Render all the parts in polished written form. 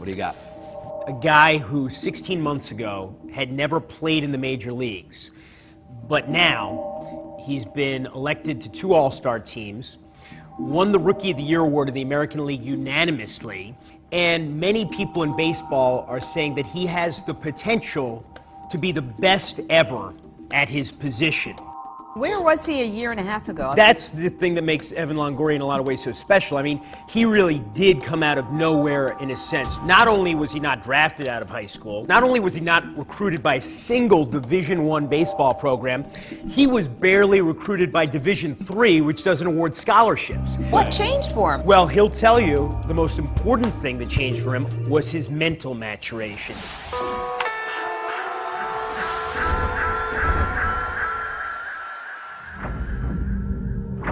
What do you got? A guy who 16 months ago had never played in the major leagues, but now he's been elected to 2 All-Star teams, won the Rookie of the Year award in the American League unanimously, and many people in baseball are saying that he has the potential to be the best ever at his position. Where was he a year and a half ago? That's the thing that makes Evan Longoria in a lot of ways so special. I mean, he really did come out of nowhere in a sense. Not only was he not drafted out of high school, not only was he not recruited by a single Division I baseball program, he was barely recruited by Division III, which doesn't award scholarships. What changed for him? Well, he'll tell you the most important thing that changed for him was his mental maturation.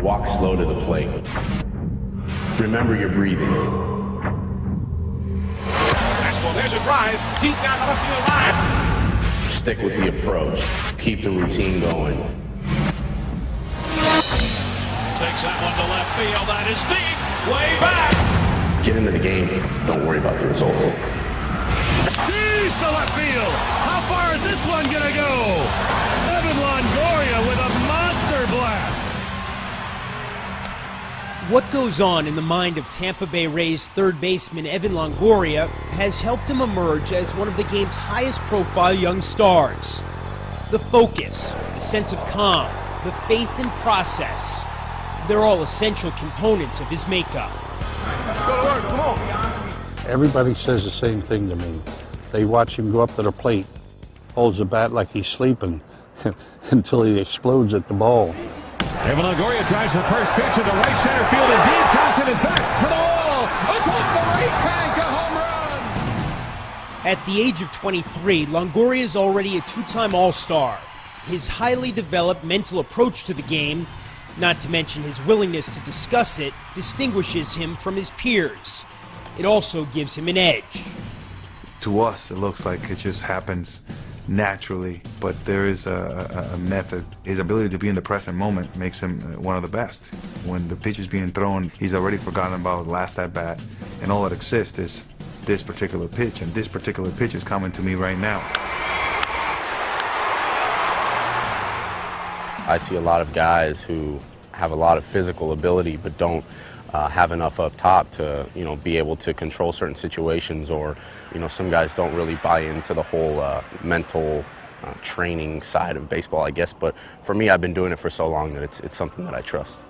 Walk slow to the plate. Remember your breathing. Fastball, there's a drive. Deep down the left field line. Stick with the approach. Keep the routine going. Takes that one to left field. That is deep. Way back. Get into the game. Don't worry about the result. Deep to left field. How far is this one gonna go? Evan Longoria with a monster blast. What goes on in the mind of Tampa Bay Rays third baseman Evan Longoria has helped him emerge as one of the game's highest-profile young stars. The focus, the sense of calm, the faith in process, they're all essential components of his makeup. Let's go to work, come on. Everybody says the same thing to me. They watch him go up to the plate, holds the bat like he's sleeping until he explodes at the ball. Evan Longoria drives the first pitch into right center field and deep. Thompson is back for the wall. Atop the right tank, a home run. At the age of 23, Longoria is already a 2-time All-Star. His highly developed mental approach to the game, not to mention his willingness to discuss it, distinguishes him from his peers. It also gives him an edge. To us, it looks like it just happens naturally, but there is a method. His ability to be in the present moment makes him one of the best. When the pitch is being thrown, he's already forgotten about last at bat, and all that exists is this particular pitch, and this particular pitch is coming to me right now. I see a lot of guys who have a lot of physical ability but don't have enough up top to, be able to control certain situations, or, some guys don't really buy into the whole mental training side of baseball, I guess. But for me, I've been doing it for so long that it's something that I trust.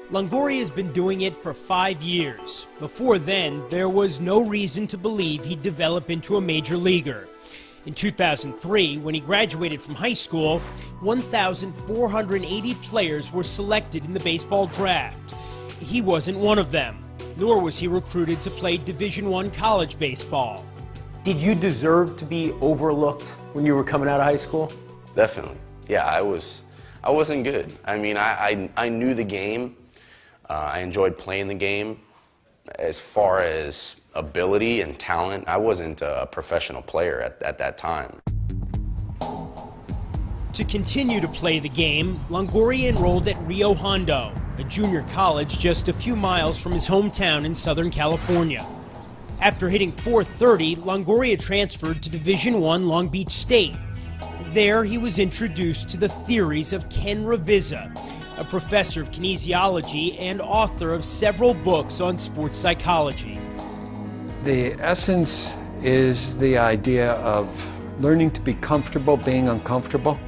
Longoria has been doing it for 5 years. Before then, there was no reason to believe he'd develop into a major leaguer. In 2003, when he graduated from high school, 1,480 players were selected in the baseball draft. He wasn't one of them, nor was he recruited to play Division I college baseball. Did you deserve to be overlooked when you were coming out of high school? Definitely. Yeah, I wasn't good. I mean, I knew the game. I enjoyed playing the game. As far as ability and talent, I wasn't a professional player at that time. To continue to play the game, Longoria enrolled at Rio Hondo, a junior college just a few miles from his hometown in Southern California. After hitting .430, Longoria transferred to Division I Long Beach State. There, he was introduced to the theories of Ken Ravizza, a professor of kinesiology and author of several books on sports psychology. The essence is the idea of learning to be comfortable being uncomfortable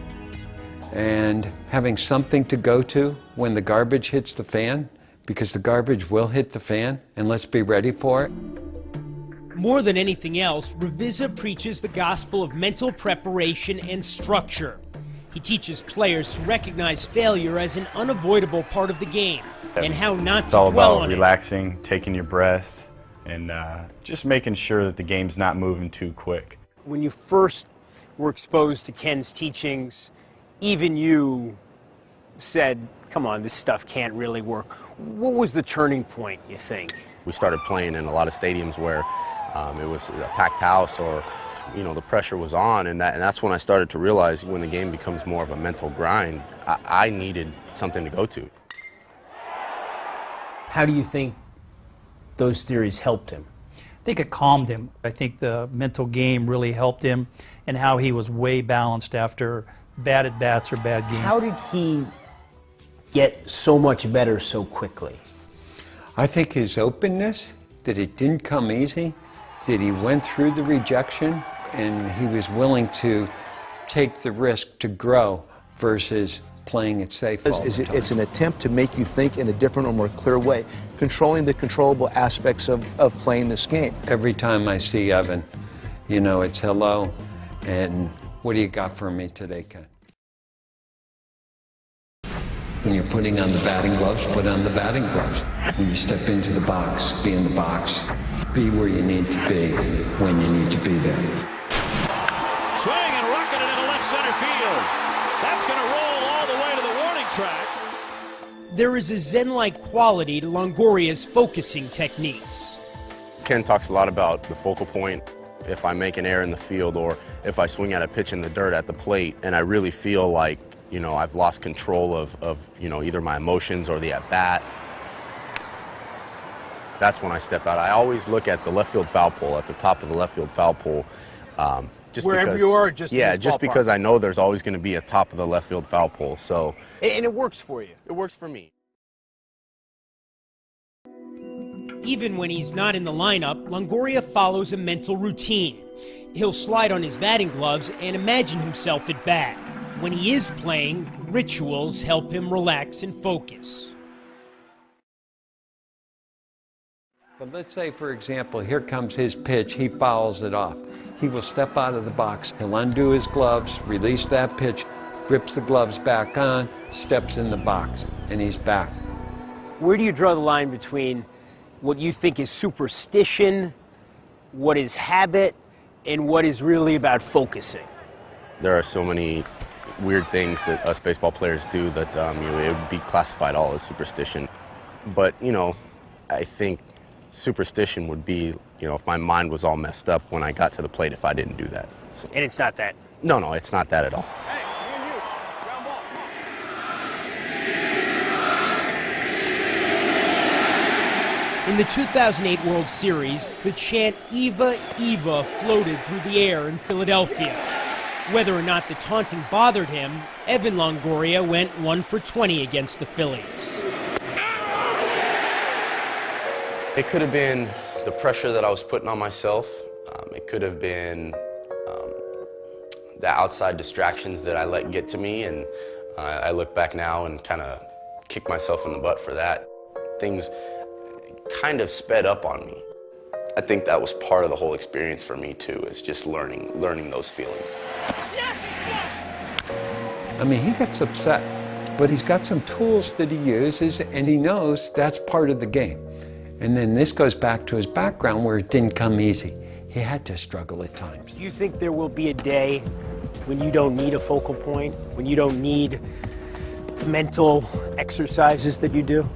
and having something to go to when the garbage hits the fan, because the garbage will hit the fan, and let's be ready for it. More than anything else, Ravizza preaches the gospel of mental preparation and structure. He teaches players to recognize failure as an unavoidable part of the game and how not to dwell on it. It's all about relaxing, taking your breaths, and just making sure that the game's not moving too quick. When you first were exposed to Ken's teachings, even you said, come on, this stuff can't really work. What was the turning point, you think? We started playing in a lot of stadiums where it was a packed house, or the pressure was on, and that's when I started to realize when the game becomes more of a mental grind, I needed something to go to. How do you think those theories helped him? I think it calmed him. I think the mental game really helped him, and how he was way balanced after bad at-bats or bad games. How did he get so much better so quickly? I think his openness, that it didn't come easy, that he went through the rejection, and he was willing to take the risk to grow versus playing it safe all the time. It's an attempt to make you think in a different or more clear way, controlling the controllable aspects of playing this game. Every time I see Evan, you know, it's hello, and what do you got for me today, Ken? When you're putting on the batting gloves, put on the batting gloves. When you step into the box, be in the box. Be where you need to be when you need to be there. Swing and rocketed into left center field. That's going to roll all the way to the warning track. There is a zen-like quality to Longoria's focusing techniques. Ken talks a lot about the focal point. If I make an error in the field or if I swing at a pitch in the dirt at the plate and I really feel like, you know, I've lost control of you know, either my emotions or the at-bat, that's when I step out. I always look at the left field foul pole, at the top of the left field foul pole. Just wherever because, you are, just yeah, in this just ballpark. because I know there's always going to be a top of the left field foul pole. So, And it works for you. It works for me. Even when he's not in the lineup, Longoria follows a mental routine. He'll slide on his batting gloves and imagine himself at bat. When he is playing, rituals help him relax and focus. But let's say, for example, here comes his pitch, he fouls it off. He will step out of the box, he'll undo his gloves, release that pitch, grips the gloves back on, steps in the box, and he's back. Where do you draw the line between what you think is superstition, what is habit, and what is really about focusing? There are so many weird things that us baseball players do that you know, it would be classified all as superstition. But, you know, I think superstition would be, you know, if my mind was all messed up when I got to the plate if I didn't do that. So. And it's not that? No, it's not that at all. In the 2008 World Series, the chant "Eva, Eva" floated through the air in Philadelphia. Whether or not the taunting bothered him, Evan Longoria went 1 for 20 against the Phillies. It could have been the pressure that I was putting on myself. It could have been the outside distractions that I let get to me, and I look back now and kind of kick myself in the butt for that. Things kind of sped up on me. I think that was part of the whole experience for me too, is just learning those feelings. I mean, he gets upset, but he's got some tools that he uses, and he knows that's part of the game. And then this goes back to his background where it didn't come easy. He had to struggle at times. Do you think there will be a day when you don't need a focal point, when you don't need the mental exercises that you do?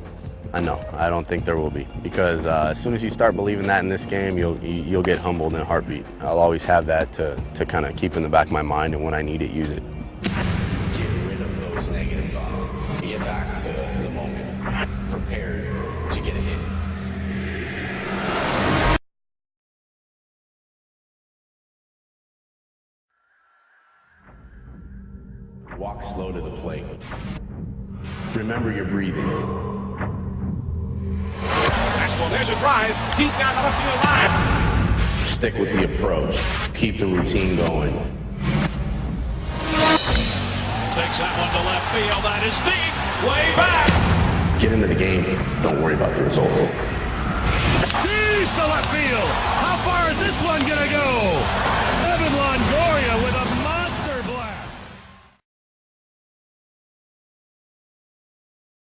No, I don't think there will be, because as soon as you start believing that in this game, you'll get humbled in a heartbeat. I'll always have that to kind of keep in the back of my mind, and when I need it, use it. Get rid of those negative thoughts. Get back to the moment. Prepare to get a hit. Walk slow to the plate. Remember your breathing. There's a drive, deep down the left field line. Stick with the approach. Keep the routine going. Takes that one to left field. That is deep, way back. Get into the game. Don't worry about the result. Deep to left field. How far is this one gonna go?